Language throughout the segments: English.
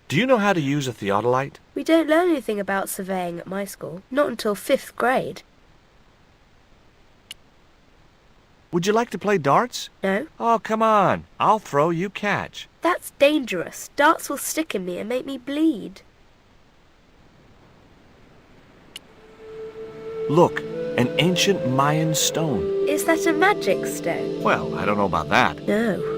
Do you know how to use a theodolite? We don't learn anything about surveying at my school, not until 5th grade. Would you like to play darts? No? Oh, come on. I'll throw, you catch. That's dangerous. Darts will stick in me and make me bleed. Look, an ancient Mayan stone. Is that a magic stone? Well, I don't know about that. No.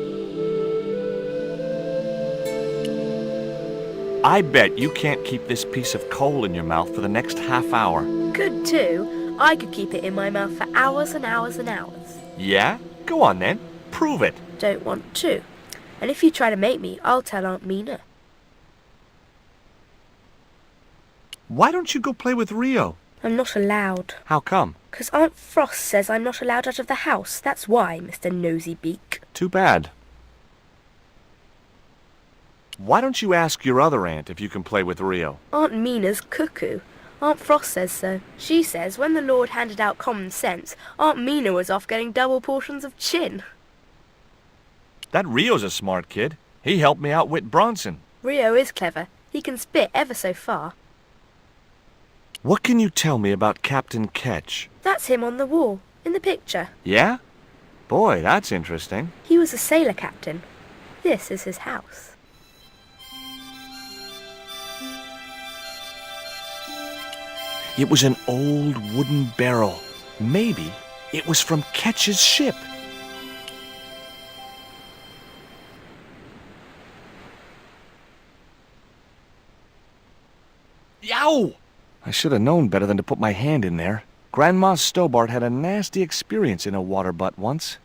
I bet you can't keep this piece of coal in your mouth for the next half hour. Could too. I could keep it in my mouth for hours and hours and hours. Yeah? Go on then. Prove it. Don't want to. And if you try to make me, I'll tell Aunt Mina. Why don't you go play with Rio? I'm not allowed. How come? 'Cause Aunt Frost says I'm not allowed out of the house. That's why, Mr. Nosy Beak. Too bad. Why don't you ask your other aunt if you can play with Rio? Aunt Mina's cuckoo. Aunt Frost says so. She says when the Lord handed out common sense, Aunt Mina was off getting double portions of chin. That Rio's a smart kid. He helped me outwit Bronson. Rio is clever. He can spit ever so far. What can you tell me about Captain Ketch? That's him on the wall, in the picture. Yeah? Boy, that's interesting. He was a sailor captain. This is his house. It was an old wooden barrel. Maybe it was from Ketch's ship. Yow! I should have known better than to put my hand in there. Grandma Stobart had a nasty experience in a water butt once.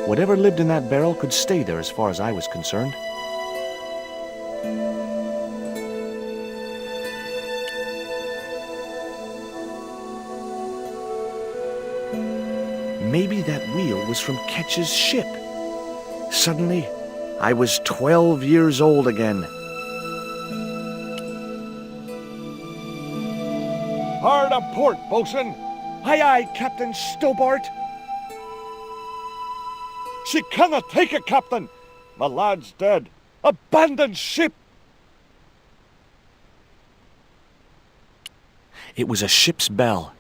Whatever lived in that barrel could stay there as far as I was concerned. Maybe that wheel was from Ketch's ship. Suddenly, I was 12 years old again. Hard a port, bosun. Aye, aye, Captain Stobart. She cannot take it, Captain. My lad's dead. Abandon ship. It was a ship's bell.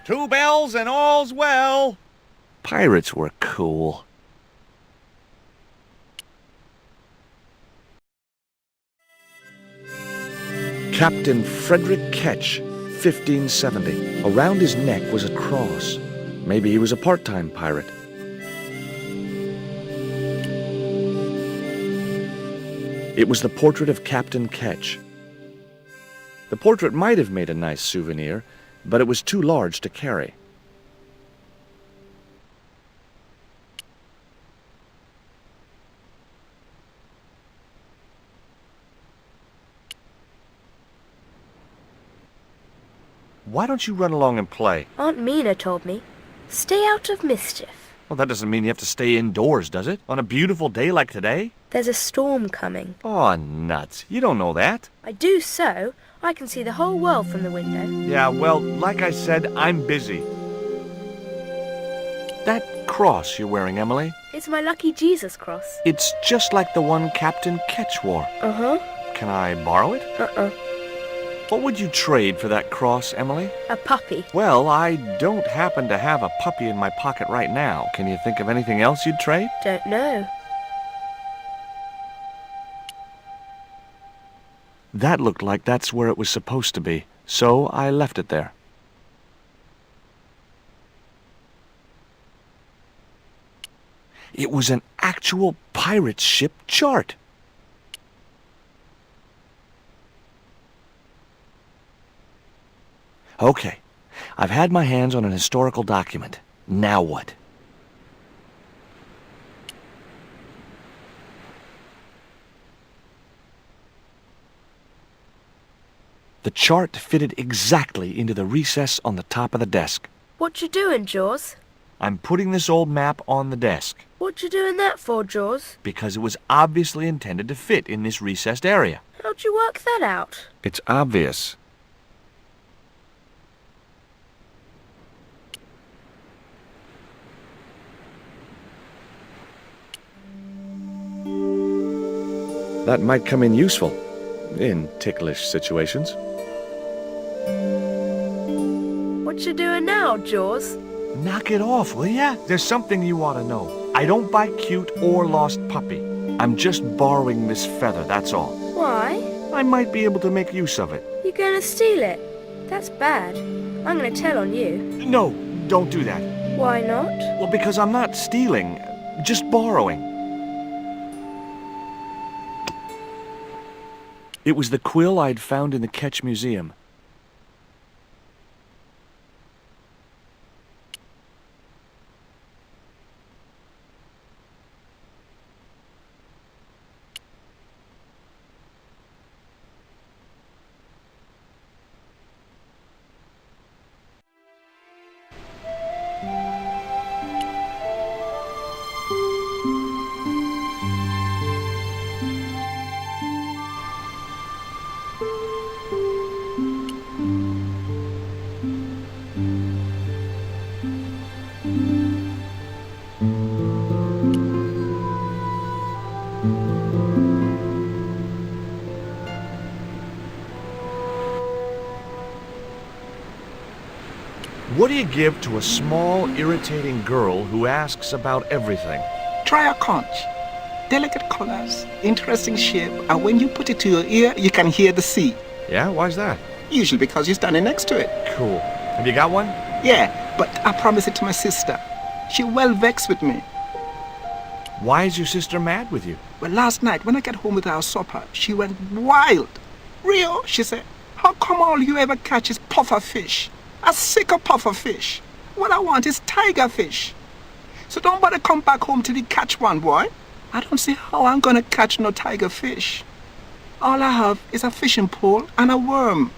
2 bells and all's well. Pirates were cool. Captain Frederick Ketch, 1570. Around his neck was a cross. Maybe he was a part-time pirate. It was the portrait of Captain Ketch. The portrait might have made a nice souvenir, but it was too large to carry. Why don't you run along and play? Aunt Mina told me. Stay out of mischief. Well, that doesn't mean you have to stay indoors, does it? On a beautiful day like today? There's a storm coming. Oh, nuts. You don't know that. I do so. I can see the whole world from the window. Yeah, well, like I said, I'm busy. That cross you're wearing, Emily, It's my lucky Jesus cross. it's just like the one Captain Ketch wore. Uh-huh. Can I borrow it? Uh-uh. What would you trade for that cross, Emily? A puppy. Well, I don't happen to have a puppy in my pocket right now. Can you think of anything else you'd trade? Don't know. That looked like that's where it was supposed to be, so I left it there. It was an actual pirate ship chart. Okay, I've had my hands on an historical document. Now what? The chart fitted exactly into the recess on the top of the desk. What you doing, Jaws? I'm putting this old map on the desk What you doing that for, Jaws? because it was obviously intended to fit in this recessed area. How'd you work that out? It's obvious. That might come in useful in ticklish situations. What you doing now, Jaws? Knock it off, will ya? There's something you ought to know. I don't buy cute or lost puppy. I'm just borrowing this feather, that's all. Why? I might be able to make use of it. You gonna steal it? That's bad. I'm gonna tell on you. No, don't do that. Why not? Well, because I'm not stealing, just borrowing. It was the quill I'd found in the Ketch Museum. What do you give to a small, irritating girl who asks about everything? Try a conch. Delicate colors, interesting shape, and when you put it to your ear, you can hear the sea. Yeah, why's that? Usually because you're standing next to it. Cool. Have you got one? Yeah, but I promised it to my sister. She well vexed with me. Why is your sister mad with you? Well, last night when I got home with our supper, she went wild. Rio, she said, how come all you ever catch is puffer fish? A sicker puffer fish. What I want is tiger fish. So don't bother come back home till you catch one, boy. I don't see how I'm gonna catch no tiger fish. All I have is a fishing pole and a worm.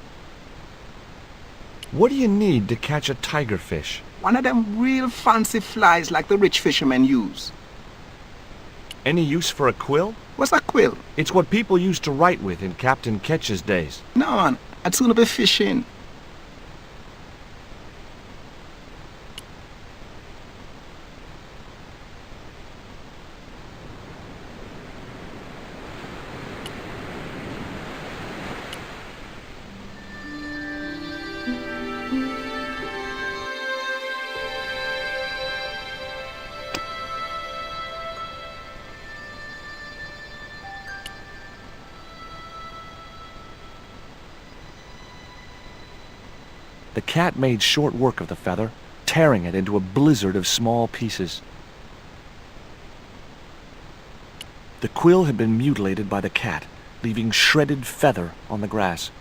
What do you need to catch a tiger fish? One of them real fancy flies like the rich fishermen use. Any use for a quill? What's a quill? It's what people used to write with in Captain Ketch's days. No, man, I'd sooner be fishing. The cat made short work of the feather, tearing it into a blizzard of small pieces. The quill had been mutilated by the cat, leaving shredded feather on the grass.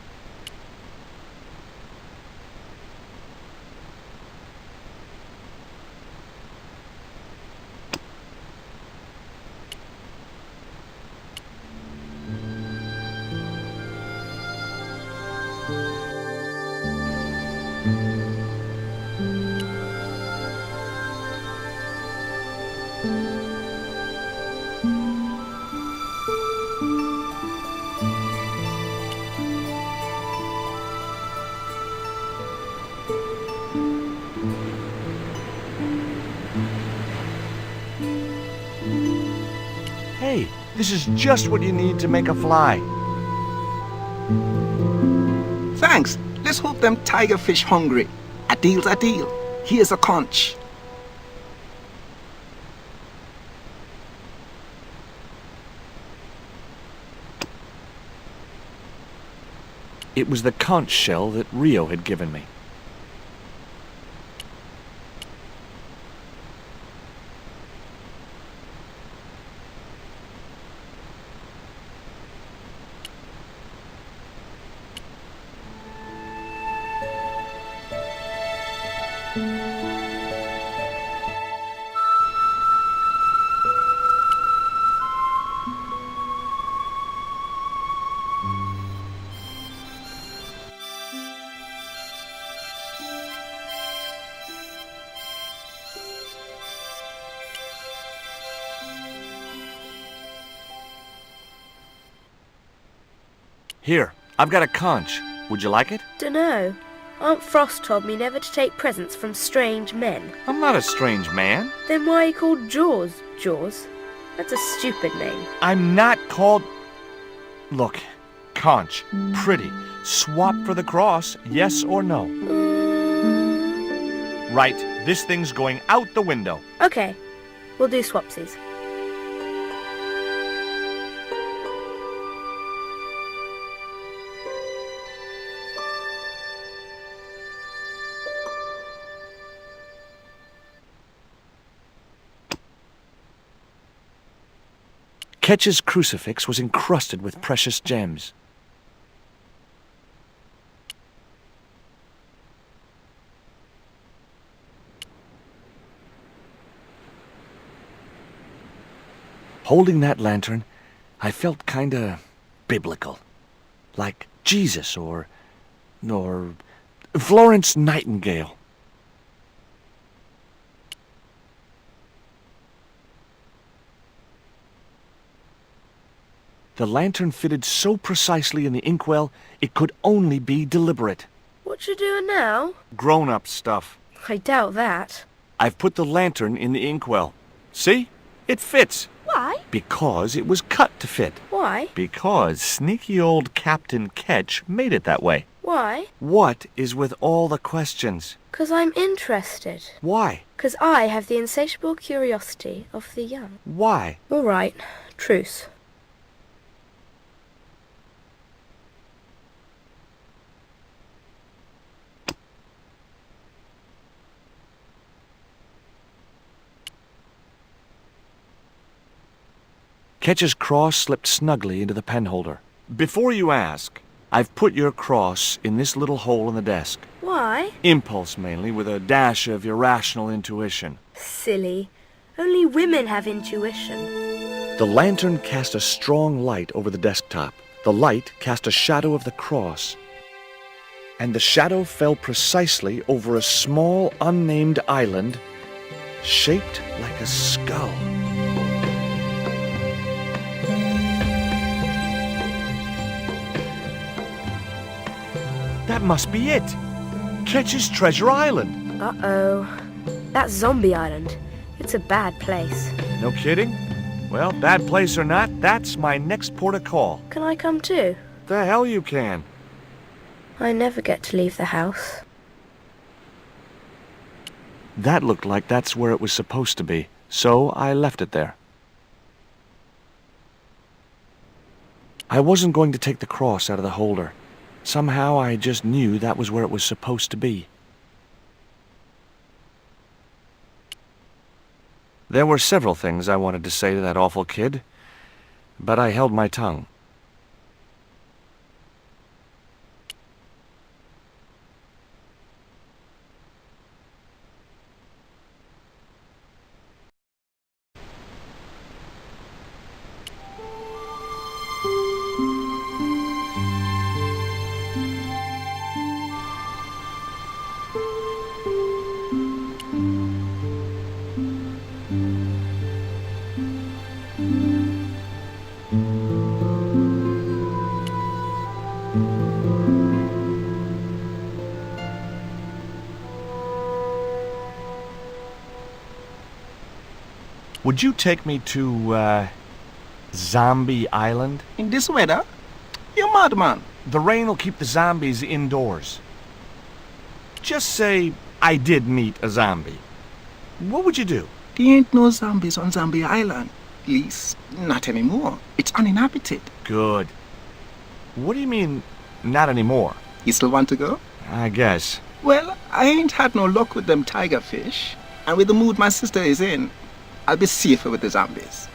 Hey, this is just what you need to make a fly. Thanks. Let's hope them tiger fish hungry. A deal's a deal. Here's a conch. It was the conch shell that Rio had given me. Here, I've got a conch. Would you like it? Dunno. Aunt Frost told me never to take presents from strange men. I'm not a strange man. Then why are you called Jaws, Jaws? That's a stupid name. I'm not called... Look, conch, pretty. Swap for the cross, yes or no? Right, this thing's going out the window. Okay, we'll do swapsies. Ketch's crucifix was encrusted with precious gems. Holding that lantern, I felt kinda biblical. Like Jesus or Florence Nightingale. The lantern fitted so precisely in the inkwell, it could only be deliberate. What you doing now? Grown-up stuff. I doubt that. I've put the lantern in the inkwell. See? It fits. Why? Because it was cut to fit. Why? Because sneaky old Captain Ketch made it that way. Why? What is with all the questions? 'Cause I'm interested. Why? 'Cause I have the insatiable curiosity of the young. Why? All right, truce. Ketch's cross slipped snugly into the penholder. Before you ask, I've put your cross in this little hole in the desk. Why? Impulse mainly, with a dash of irrational intuition. Silly. Only women have intuition. The lantern cast a strong light over the desktop. The light cast a shadow of the cross. And the shadow fell precisely over a small, unnamed island shaped like a skull. That must be it. Ketch's Treasure Island. Uh-oh. That's Zombie Island. It's a bad place. No kidding? Well, bad place or not, that's my next port of call. Can I come too? The hell you can. I never get to leave the house. That looked like that's where it was supposed to be, so I left it there. I wasn't going to take the cross out of the holder. Somehow I just knew that was where it was supposed to be. There were several things I wanted to say to that awful kid, but I held my tongue. Would you take me to, Zombie Island? In this weather? You madman. The rain will keep the zombies indoors. Just say I did meet a zombie. What would you do? There ain't no zombies on Zombie Island. At least, not anymore. It's uninhabited. Good. What do you mean, not anymore? You still want to go? I guess. Well, I ain't had no luck with them tiger fish. And with the mood my sister is in, I'll be safer with the zombies.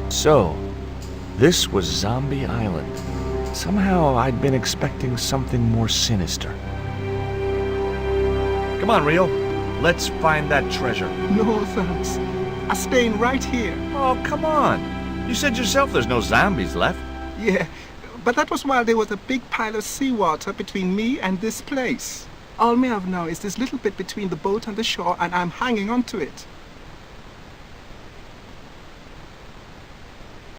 So, this was Zombie Island. Somehow I'd been expecting something more sinister. Come on, Rio. Let's find that treasure. No, thanks. I'm staying right here. Oh, come on. You said yourself there's no zombies left. Yeah, but that was while there was a big pile of seawater between me and this place. All me have now is this little bit between the boat and the shore, and I'm hanging on to it.